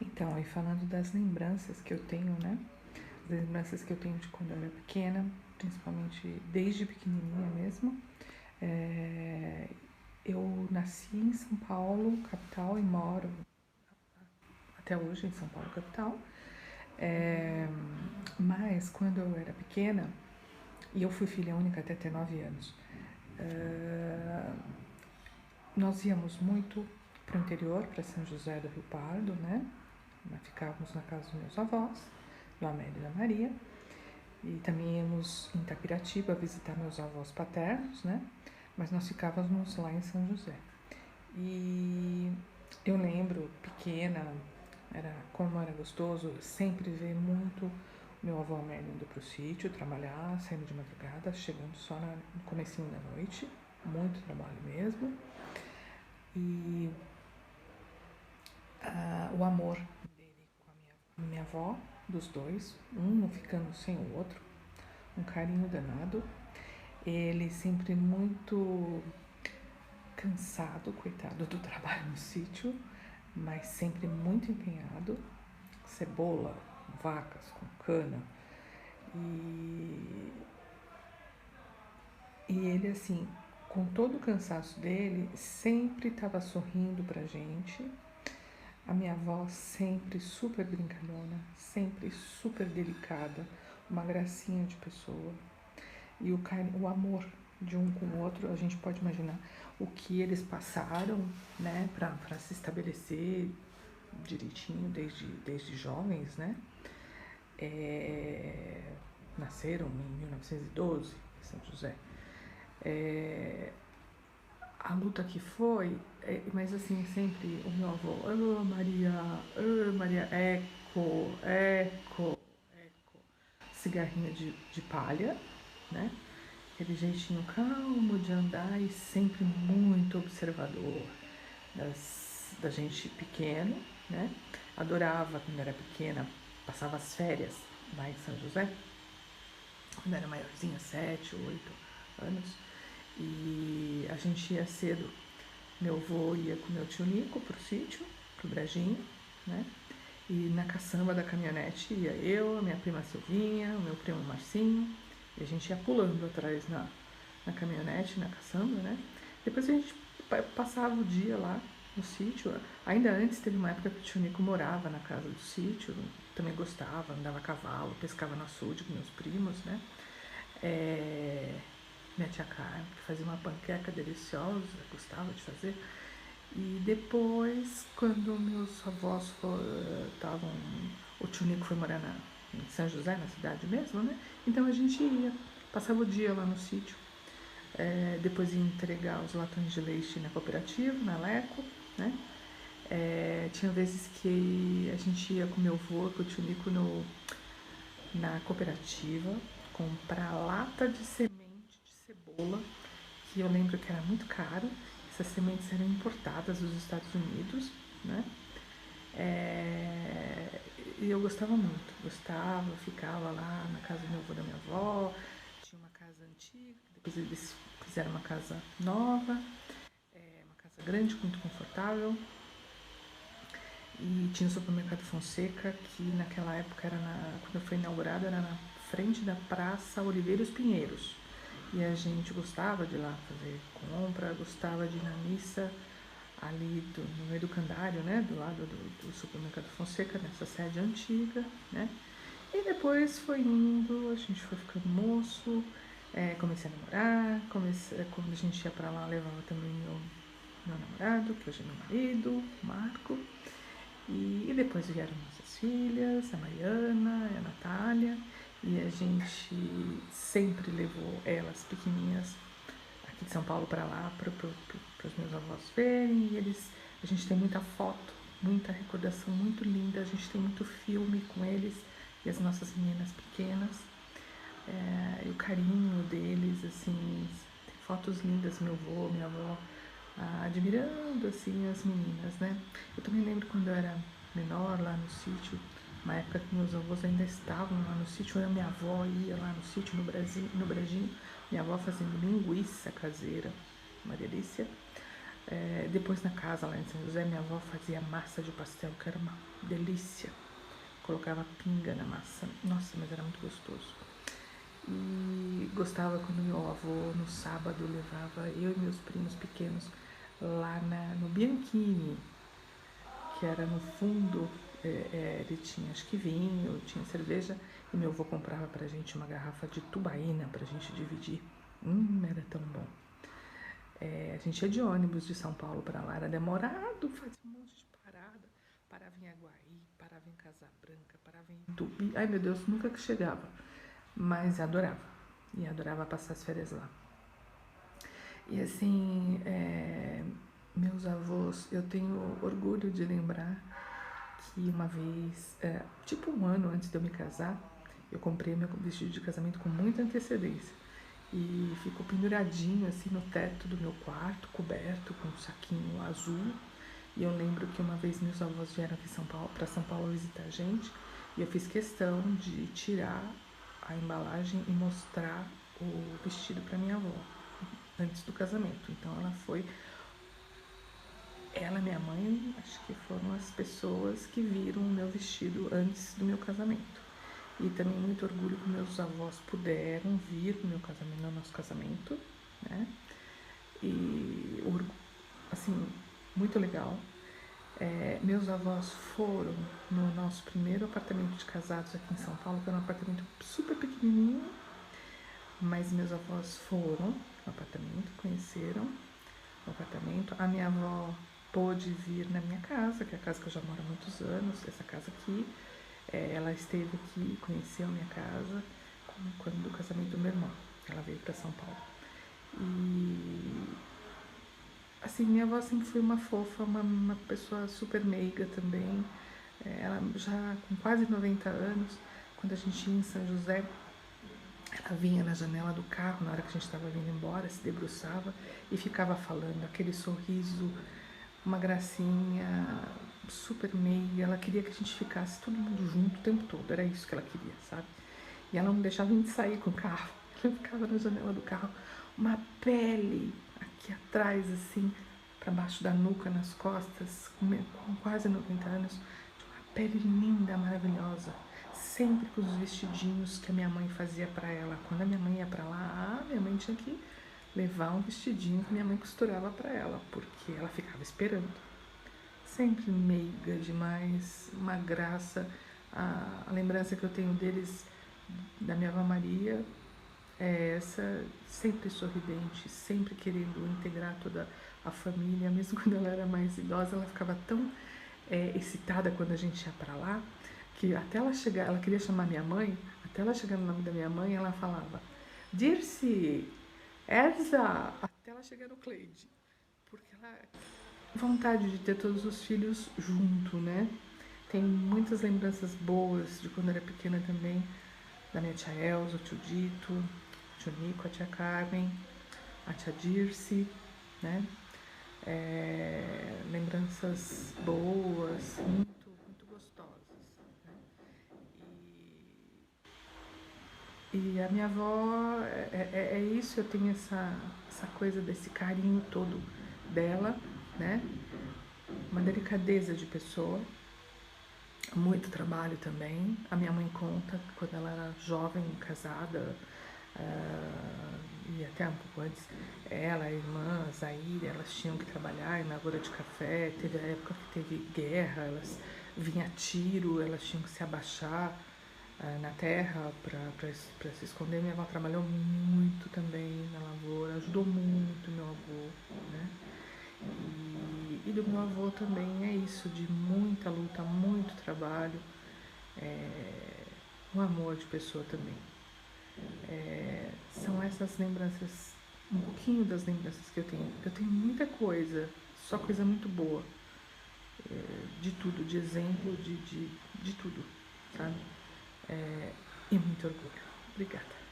Então, aí falando das lembranças que eu tenho, né? As lembranças que eu tenho de quando eu era pequena, principalmente desde pequenininha mesmo. É, eu nasci em São Paulo, capital, e moro até hoje em São Paulo, capital. É, mas quando eu era pequena, e eu fui filha única até ter 9 anos, nós íamos muito para o interior, para São José do Rio Pardo, né? Nós ficávamos na casa dos meus avós, do Amélia e da Maria. E também íamos em Itapiratiba visitar meus avós paternos, né? Mas nós ficávamos lá em São José. E eu lembro, pequena, como era gostoso sempre ver muito meu avô Amélia indo pro sítio trabalhar, saindo de madrugada, chegando só no comecinho da noite, muito trabalho mesmo. E o amor dele com a minha avó, dos dois, um não ficando sem o outro, um carinho danado. Ele sempre muito cansado, coitado do trabalho no sítio, mas sempre muito empenhado. Cebola, vacas com cana. E, e ele, assim, com todo o cansaço dele, sempre estava sorrindo pra gente. A minha avó sempre super brincalhona, sempre super delicada, uma gracinha de pessoa. E o amor de um com o outro, a gente pode imaginar o que eles passaram, né, para se estabelecer direitinho desde jovens, né? Nasceram em 1912, em São José. A luta que foi, mas assim, sempre o meu avô, oh Maria, eco, cigarrinho de palha, né? Aquele jeitinho calmo de andar e sempre muito observador da gente pequeno, né? Adorava quando era pequena, passava as férias lá em São José, quando era maiorzinha, 7, 8 anos, e a gente ia cedo. Meu avô ia com meu tio Nico pro sítio, pro Brejinho, né? E na caçamba da caminhonete ia eu, a minha prima Silvinha, o meu primo Marcinho, e a gente ia pulando atrás na caminhonete, na caçamba, né? Depois a gente passava o dia lá no sítio. Ainda antes teve uma época que o tio Nico morava na casa do sítio, também gostava, andava a cavalo, pescava no açude com meus primos, né? Minha tia Carmen, que fazia uma panqueca deliciosa, gostava de fazer. E depois, quando meus avós estavam. O tio Nico foi morar em São José, na cidade mesmo, né? Então a gente ia, passava o dia lá no sítio. Depois ia entregar os latões de leite na cooperativa, na Leco, né? Tinha vezes que a gente ia com meu avô, com o tio Nico, na cooperativa, comprar lata de semente de cebola, que eu lembro que era muito caro. Essas sementes eram importadas dos Estados Unidos, né? E eu gostava muito, ficava lá na casa do meu avô e da minha avó. Tinha uma casa antiga, depois eles fizeram uma casa nova, uma casa grande, muito confortável. E tinha o supermercado Fonseca, que naquela época, quando foi inaugurado, era na frente da Praça Oliveiros Pinheiros. E a gente gostava de ir lá fazer compra, gostava de ir na missa ali no meio do Candário, né? Do lado do supermercado Fonseca, nessa sede antiga, né? E depois foi indo, a gente foi ficando moço, comecei a namorar, quando a gente ia pra lá, levava também meu namorado, que hoje é meu marido, Marco. E depois vieram nossas filhas, a Mariana e a Natália, e a gente sempre levou elas pequenininhas aqui de São Paulo para lá, para os meus avós verem, e a gente tem muita foto, muita recordação muito linda, a gente tem muito filme com eles e as nossas meninas pequenas, e o carinho deles, assim, tem fotos lindas, meu avô, minha avó, admirando, assim, as meninas, né? Eu também lembro quando eu era menor, lá no sítio, uma época que meus avós ainda estavam lá no sítio, eu e minha avó ia lá no sítio, no Brasil, no Brejinho, minha avó fazendo linguiça caseira, uma delícia. Depois na casa lá em São José, minha avó fazia massa de pastel, que era uma delícia. Colocava pinga na massa. Nossa, mas era muito gostoso. E gostava quando meu avô, no sábado, levava eu e meus primos pequenos lá no Bianchini, que era no fundo. Ele tinha, acho que vinho, tinha cerveja, e meu avô comprava pra gente uma garrafa de tubaína pra gente dividir. Era tão bom. A gente ia de ônibus de São Paulo para lá, era demorado, fazia um monte de parada. Parava em Aguaí, parava em Casa Branca, parava em Tupi. Ai meu Deus, nunca que chegava. Mas adorava. E adorava passar as férias lá. E assim, meus avós, eu tenho orgulho de lembrar que uma vez, tipo um ano antes de eu me casar, eu comprei meu vestido de casamento com muita antecedência. E ficou penduradinho assim no teto do meu quarto, coberto com um saquinho azul. E eu lembro que uma vez meus avós vieram aqui para São Paulo visitar a gente, e eu fiz questão de tirar a embalagem e mostrar o vestido para minha avó antes do casamento. Então ela e minha mãe, acho que foram as pessoas que viram o meu vestido antes do meu casamento. E também muito orgulho que meus avós puderam vir no nosso casamento, né? E assim, muito legal. Meus avós foram no nosso primeiro apartamento de casados aqui em São Paulo, que era um apartamento super pequenininho, mas meus avós foram no apartamento, conheceram o apartamento. A minha avó pôde vir na minha casa, que é a casa que eu já moro há muitos anos, essa casa aqui. Ela esteve aqui, conheceu a minha casa quando do casamento do meu irmão. Ela veio para São Paulo. E assim, minha avó sempre foi uma fofa, uma pessoa super meiga também. Ela já com quase 90 anos, quando a gente ia em São José, ela vinha na janela do carro, na hora que a gente estava vindo embora, se debruçava e ficava falando, aquele sorriso, uma gracinha, super meiga. Ela queria que a gente ficasse todo mundo junto o tempo todo, era isso que ela queria, sabe? E ela não deixava a gente sair com o carro, ela ficava na janela do carro, uma pele aqui atrás, assim, para baixo da nuca, nas costas, com quase 90 anos, uma pele linda, maravilhosa, sempre com os vestidinhos que a minha mãe fazia para ela. Quando a minha mãe ia para lá, minha mãe tinha que levar um vestidinho que minha mãe costurava para ela, porque ela ficava esperando. Sempre meiga demais, uma graça. A lembrança que eu tenho deles, da minha avó Maria, é essa, sempre sorridente, sempre querendo integrar toda a família. Mesmo quando ela era mais idosa, ela ficava tão excitada quando a gente ia para lá, que até ela chegar, ela queria chamar minha mãe, até ela chegar no nome da minha mãe, ela falava Dirce, Elsa, até ela chegar no Cleide, porque ela vontade de ter todos os filhos junto, né? Tem muitas lembranças boas de quando era pequena também, da minha tia Elza, o tio Dito, o tio Nico, a tia Carmen, a tia Dirce, né? Lembranças boas, muito, muito gostosas, né? E a minha avó, é isso, eu tenho essa coisa desse carinho todo dela, né? Uma delicadeza de pessoa, muito trabalho também. A minha mãe conta que quando ela era jovem, casada, e até um pouco antes, ela, a irmã, a Zaire, elas tinham que trabalhar em lavoura de café. Teve a época que teve guerra, elas vinha tiro, elas tinham que se abaixar na terra para se esconder. Minha avó trabalhou muito também na lavoura, ajudou muito meu avô, né? E do meu avô também é isso, de muita luta, muito trabalho, um amor de pessoa também. São essas lembranças, um pouquinho das lembranças que eu tenho. Eu tenho muita coisa, só coisa muito boa, de tudo, de exemplo, de tudo, sabe? E muito orgulho. Obrigada.